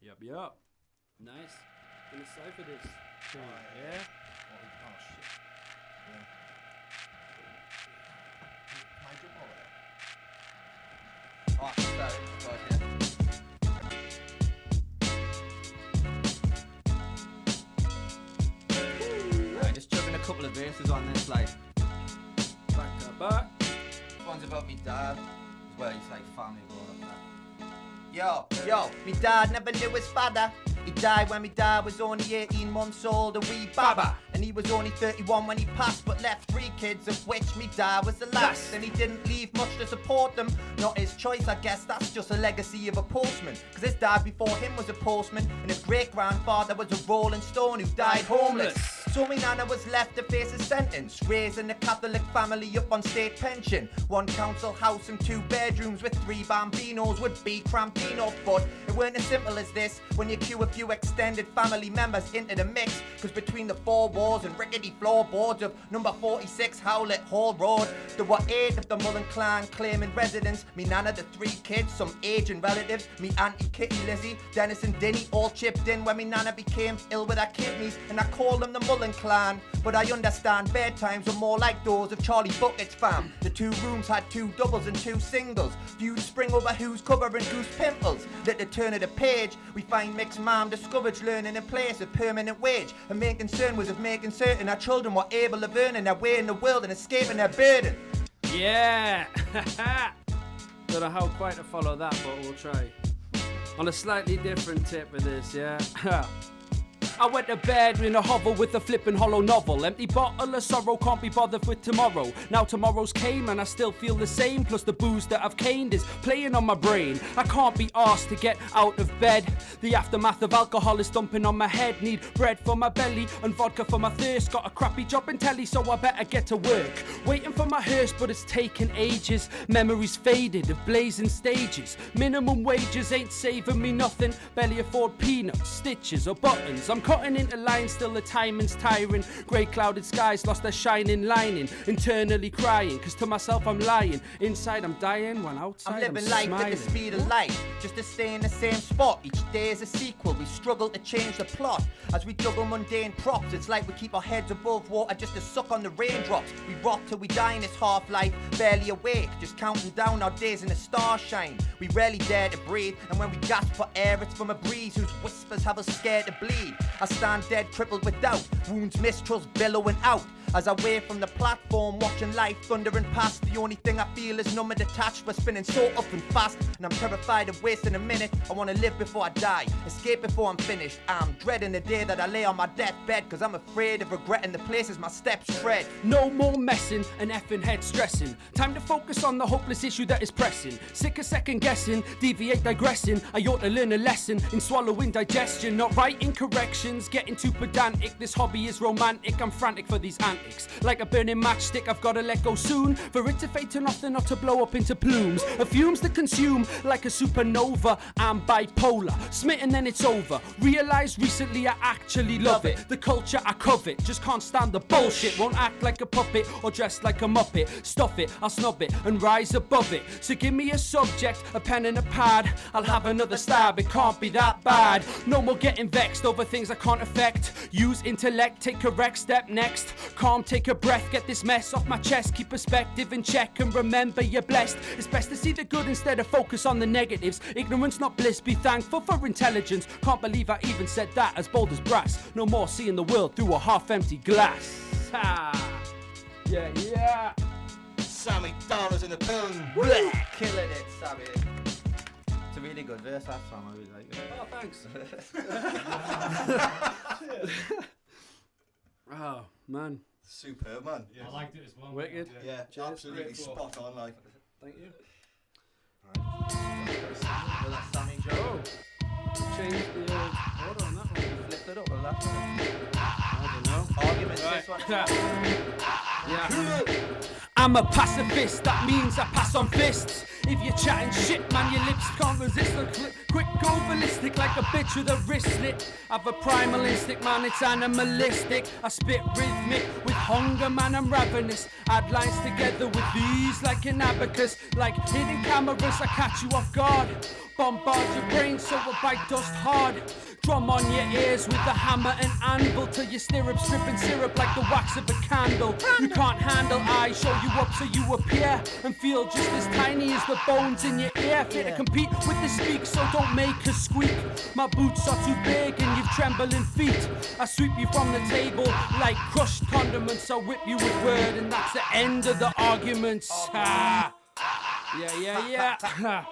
Yup. Nice. Gonna cipher this. Yeah. Oh shit. Yeah. Can I jump over there? Oh, sorry. Yeah. Just chugging a couple of verses on this, like. Back to back. This one's about me dad. As well, he's like family growing up now. Yo, me dad never knew his father. He died when me dad was only 18 months old, a wee baba. And he was only 31 when he passed, but left 3 kids, of which me dad was the last. And he didn't leave much to support them. Not his choice, I guess that's just a legacy of a postman. Cause his dad before him was a postman, and his great-grandfather was a rolling stone who died homeless. So me nana was left to face a sentence, raised in a Catholic family up on state pension. 1 council house and 2 bedrooms with 3 bambinos would be cramped enough. But it weren't as simple as this when you queue a few extended family members into the mix. Cause between the 4 walls and rickety floorboards of number 46 Howlett Hall Road, there were 8 of the Mullen clan claiming residence. Me nana, the 3 kids, some aging relatives, me auntie Kitty, Lizzie, Dennis and Dinny all chipped in when me nana became ill with her kidneys. And I call them the Mullen clan, but I understand bedtimes were more like those of Charlie Bucket's fam. The 2 rooms had 2 doubles and 2 singles. Feuds spring over who's covering goose pimples. At the turn of the page, we find mixed mom discouraged learning in place of permanent wage. Her main concern was of making certain our children were able of earning their way in the world and escaping their burden. Yeah! Don't know how quite to follow that, but we'll try. On a slightly different tip of this, yeah? I went to bed in a hovel with a flippin' hollow novel. Empty bottle of sorrow, can't be bothered with tomorrow. Now tomorrow's came and I still feel the same. Plus the booze that I've caned is playing on my brain. I can't be asked to get out of bed. The aftermath of alcohol is thumping on my head. Need bread for my belly and vodka for my thirst. Got a crappy job in telly, so I better get to work. Waiting for my hearse, but it's taken ages. Memories faded of blazing stages. Minimum wages ain't saving me nothing. Barely afford peanuts, stitches or buttons. I'm cutting into lines, still the timing's tiring. Grey clouded skies lost their shining lining. Internally crying, cause to myself I'm lying. Inside I'm dying, when outside I'm living life smiling. at the speed of light, just to stay in the same spot. Each day is a sequel, we struggle to change the plot. As we juggle mundane props, it's like we keep our heads above water just to suck on the raindrops. We rot till we die in this half-life, barely awake, just counting down our days in the starshine. We rarely dare to breathe, and when we gasp for air, it's from a breeze whose whispers have us scared to bleed. I stand dead, crippled with doubt, wounds, mistrust billowing out. As I wave from the platform, watching life thundering past. The only thing I feel is numb and detached, but spinning so up and fast. And I'm terrified of wasting a minute. I want to live before I die, escape before I'm finished. I'm dreading the day that I lay on my deathbed, cause I'm afraid of regretting the places my steps tread. No more messing and effing head stressing. Time to focus on the hopeless issue that is pressing. Sick of second guessing, deviate digressing. I ought to learn a lesson in swallowing digestion, not writing corrections, getting too pedantic. This hobby is romantic, I'm frantic for these antics. Like a burning matchstick, I've gotta let go soon, for it to fade to nothing, not to blow up into plumes of fumes that consume like a supernova. I'm bipolar, smitten then it's over. Realised recently I actually love it. The culture I covet, just can't stand the bullshit. Won't act like a puppet or dress like a muppet. Stuff it, I'll snub it and rise above it. So give me a subject, a pen and a pad, I'll have another stab, it can't be that bad. No more getting vexed over things I can't affect. Use intellect, take correct step next. Calm, take a breath, get this mess off my chest. Keep perspective in check and remember you're blessed. It's best to see the good instead of focus on the negatives. Ignorance not bliss, be thankful for intelligence. Can't believe I even said that, as bold as brass. No more seeing the world through a half-empty glass. Ha! Yeah. Sammy Dowlas in the building. Killing it, Sammy. It's a really good verse, that song. I really like it. Oh, thanks. Oh, man. Superb, man. Yeah, I liked it as well. Wicked. Yeah, Cheers. absolutely Great spot on. Like, Thank you. Well, that's Sammy Joe. Change the order on that one. Lift it up with that one. I don't know. Arguments, this one. Yeah. I'm a pacifist, that means I pass on fists. If you're chatting shit, man, your lips can't resist the quick go ballistic like a bitch with a wrist slit. I've a primal instinct, man, it's animalistic. I spit rhythmic with hunger, man, I'm ravenous. Add lines together with these like an abacus. Like hidden cameras, I catch you off guard. Bombard your brain so I bite dust hard. Drum on your ears with the hammer and anvil till your stirrups dripping syrup like the wax of a candle. You can't handle, I show you up so you appear and feel just as tiny as the bones in your ear. Fit to compete with the speak, so don't make a squeak. My boots are too big and you've trembling feet. I sweep you from the table like crushed condiments. I whip you with word and that's the end of the arguments. Yeah. Yeah.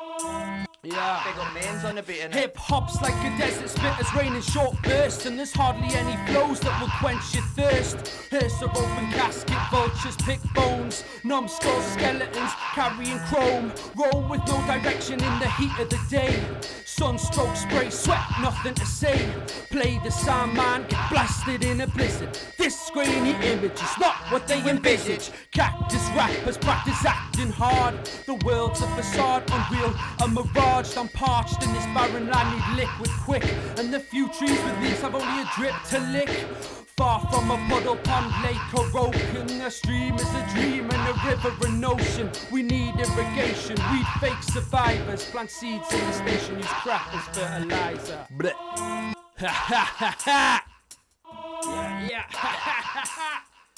Big up mains on a bit, innit? Hip hop's like a desert spitters, rain in short bursts, and there's hardly any flows that will quench your thirst. Hearse a open casket, vultures pick bones, numbskull skeletons carrying chrome. Roam with no direction in the heat of the day. Sunstroke spray, sweat, nothing to say. Play the sound, man, get blasted in a blizzard. This grainy image is not what they envisage. Cactus rappers practice acting hard. The world's a facade, unreal, a mirage. I'm parched in this barren land, need liquid quick. And the few trees with leaves have only a drip to lick. Far from a puddle, pond, lake or ocean. A stream is a dream and a river an ocean. We need irrigation, weed fake survivors. Plant seeds in the station, use crap as fertilizer.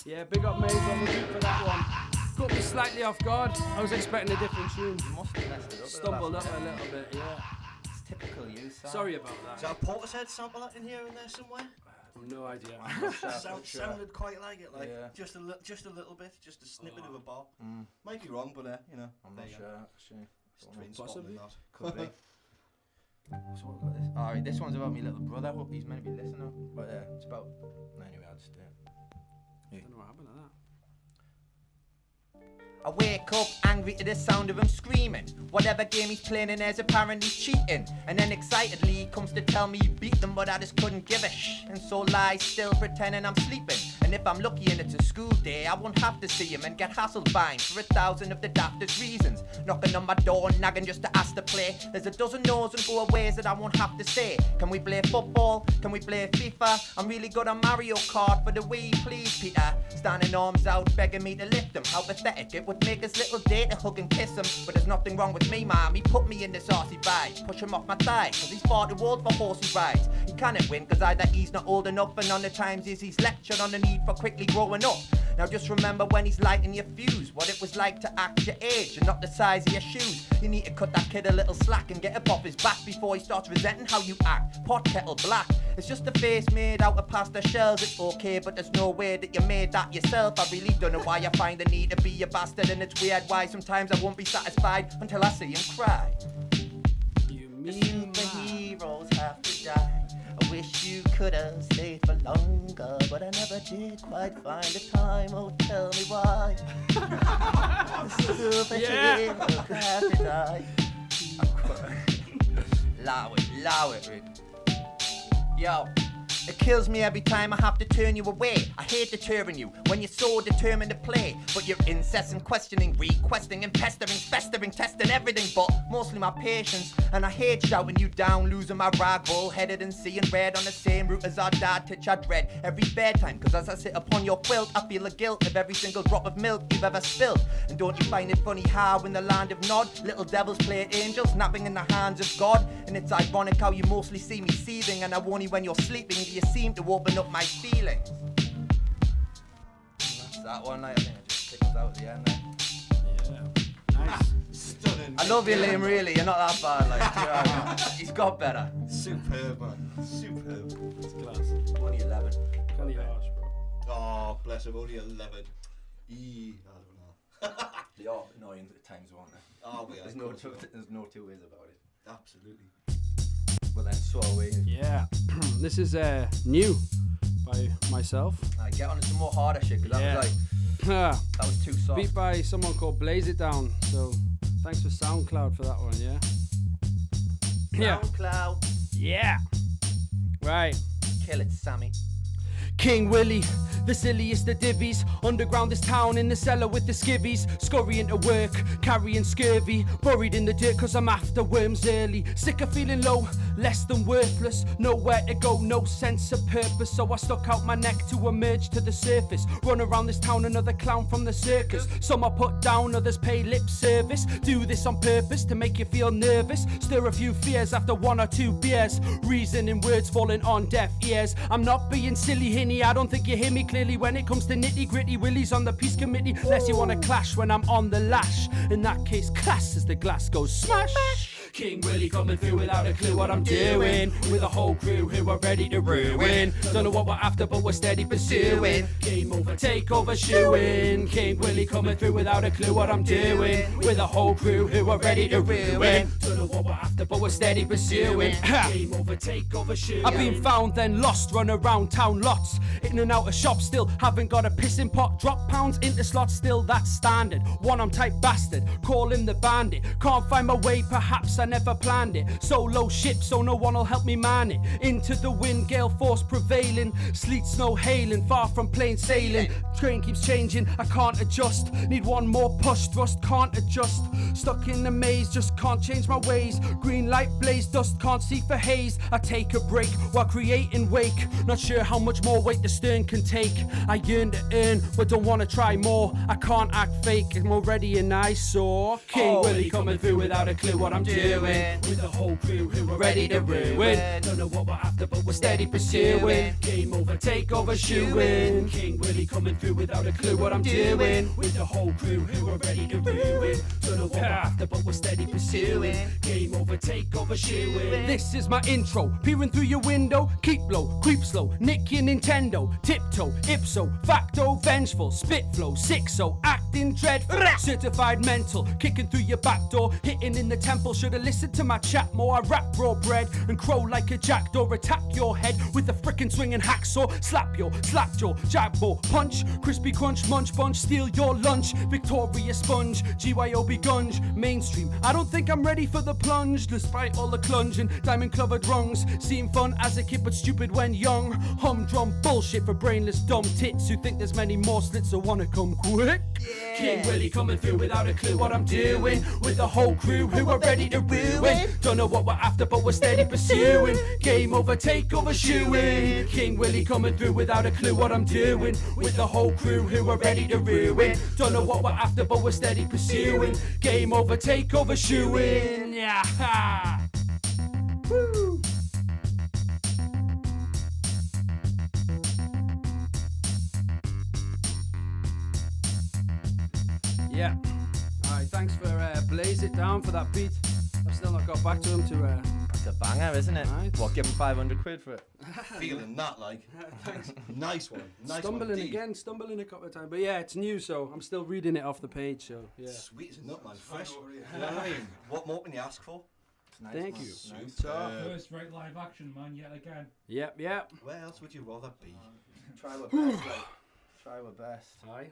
Yeah, big up Maze on the beat for that one. Got me slightly off guard. I was expecting a different tune. You must have messed it up. Stumbled up a little bit, yeah. It's typical you, Sam. Sorry about Is that. that a Portishead sample in here and there somewhere? No idea. Sounded quite like it, like Yeah. just a little bit, just a snippet of a bar. Mm. Might be wrong, but you know. I'm there not you sure, go. actually. Strange Possibly. Scotland, Could be. So what got this? Alright, this one's about my little brother. Hope he's meant to be listening. But it's about. Anyway, I'll just do it. I don't know what happened to that. I wake up angry to the sound of him screaming. Whatever game he's playing in there's apparently cheating. And then excitedly he comes to tell me he beat them, but I just couldn't give a shh. And so lie still pretending I'm sleeping. And if I'm lucky and it's a school day, I won't have to see him and get hassled by him for 1,000 of the daftest reasons. Knocking on my door and nagging just to ask to play. There's a dozen no's and goaways that I won't have to say. Can we play football? Can we play FIFA? I'm really good on Mario Kart for the Wii, please, Peter. Standing arms out, begging me to lift him. How pathetic it would make his little day to hug and kiss him. But there's nothing wrong with me, mom. He put me in this arsey vibe. Push him off my thigh, cause he's far too old for horsey rides. He cannot win, cause either he's not old enough, and on the times he's lectured on the need for quickly growing up. Now just remember when he's lighting your fuse, what it was like to act your age and not the size of your shoes. You need to cut that kid a little slack and get up off his back before he starts resenting how you act. Pot kettle black, it's just a face made out of pasta shells. It's okay, but there's no way that you made that yourself. I really don't know why you find the need to be a bastard, and it's weird why sometimes I won't be satisfied until I see him cry. You The mean superheroes have to die. I wish you could have stayed for longer, but I never did quite find the time. Oh, tell me why. The superheroes have to die. Allow it, Rick. Yo. It kills me every time I have to turn you away. I hate deterring you when you're so determined to play. But you're incessant questioning, requesting and pestering, festering, testing everything but mostly my patience. And I hate shouting you down, losing my rag, bull-headed and seeing red on the same route as our dad, which I dread every bedtime. Cause as I sit upon your quilt, I feel the guilt of every single drop of milk you've ever spilled. And don't you find it funny how in the land of Nod, little devils play angels, napping in the hands of God? And it's ironic how you mostly see me seething, and I warn you when you're sleeping, you seem to open up my feelings. That's that one, I think it just tickles out at the end there. Yeah. Nice. Stunning. I love you, Liam, really, you're not that bad, like, you know what I mean? He's got better. Superb, man. Superb. It's class. Only 11. Kinda harsh, bro. Oh, bless him, only 11. I don't know. They are annoying at times, aren't they? Oh, yeah. There's no two ways about it. Absolutely. Well then, so are we. Yeah. This is new by myself. Get on to some more harder shit, because that was like, that was too soft. Beat by someone called Blaze It Down. So thanks for SoundCloud for that one, yeah? SoundCloud. Yeah. Right. Kill it, Sammy. King Willie, the silliest of divvies. Underground this town, in the cellar with the skivvies. Scurrying to work, carrying scurvy. Buried in the dirt cause I'm after worms early. Sick of feeling low, less than worthless. Nowhere to go, no sense of purpose. So I stuck out my neck to emerge to the surface. Run around this town, another clown from the circus. Some I put down, others pay lip service. Do this on purpose to make you feel nervous. Stir a few fears after 1 or 2 beers. Reason in words falling on deaf ears. I'm not being silly, Hinny, I don't think you hear me clearly. When it comes to nitty gritty, Willie's on the peace committee. Unless you wanna clash when I'm on the lash. In that case, class as the glass goes smash. King Willie coming through without a clue what I'm doing. With a whole crew who are ready to ruin. Don't know what we're after, but we're steady pursuing. Game over, take over, shooing. King Willie coming through without a clue what I'm doing. With a whole crew who are ready to ruin. Don't know what we're after, but we're steady pursuing. Game over, take over, shooting. I've been found then lost, run around town lots. In and out of shops, still haven't got a pissing pot. Drop pounds into slots, still that's standard. One I'm type bastard, call him the bandit. Can't find my way, perhaps I never planned it. Solo ship, so no one will help me man it. Into the wind, gale force prevailing. Sleet, snow, hailing, far from plain sailing. Train keeps changing, I can't adjust. Need one more push, thrust, can't adjust. Stuck in the maze, just can't change my ways. Green light blaze, dust, can't see for haze. I take a break while creating wake. Not sure how much more weight the stern can take. I yearn to earn, but don't wanna try more. I can't act fake, I'm already an eyesore. King Willie coming through without a clue what I'm doing. With the whole crew who are ready to ruin. Don't know what we're after, but we're steady pursuing. Game over, take over, shooing. King Willie coming through without a clue what I'm doing. With the whole crew who are ready to ruin. Don't know what we're after, but we're steady pursuing. Game over, take over, shooing. This is my intro, peering through your window. Keep low, creep slow, nick your Nintendo. Tiptoe, ipso, facto, vengeful. Spit flow, sick so, acting dreadful. Certified mental, kicking through your back door. Hitting in the temple, should've listened to my chat more. I rap raw bread and crow like a jackdaw. Attack your head with a frickin' swinging hacksaw. Slap your slapjaw, jackball, punch, crispy crunch, munch bunch, steal your lunch. Victoria sponge, GYOB gunge, mainstream. I don't think I'm ready for the plunge, despite all the clunging, diamond covered rungs. Seem fun as a kid but stupid when young. Humdrum bullshit for brainless dumb tits who think there's many more slits so wanna come quick. King Willie coming through without a clue what I'm doing. With the whole crew who are ready to ruin. Don't know what we're after, but we're steady pursuing. Game over, take over, shooing. King Willie coming through without a clue what I'm doing. With the whole crew who are ready to ruin. Don't know what we're after, but we're steady pursuing. Game over, take over, shooing. Yeah. Woo. Yeah. Alright, thanks for Blaze It Down for that beat. I've still not got back to him to It's a banger, isn't it? Right. What, give him 500 quid for it? Feeling that, like. Thanks. Nice one. Nice Stumbling one. indeed. again, stumbling a couple of times. But yeah, it's new, so I'm still reading it off the page, so yeah. Sweet as a nut, man. Fresh. You know what I mean? What more can you ask for? Nice, Thank man. you. Nice. So, First right live action, man, yet again. yep. Where else would you rather be? Try our best, like. Try our best. Aye.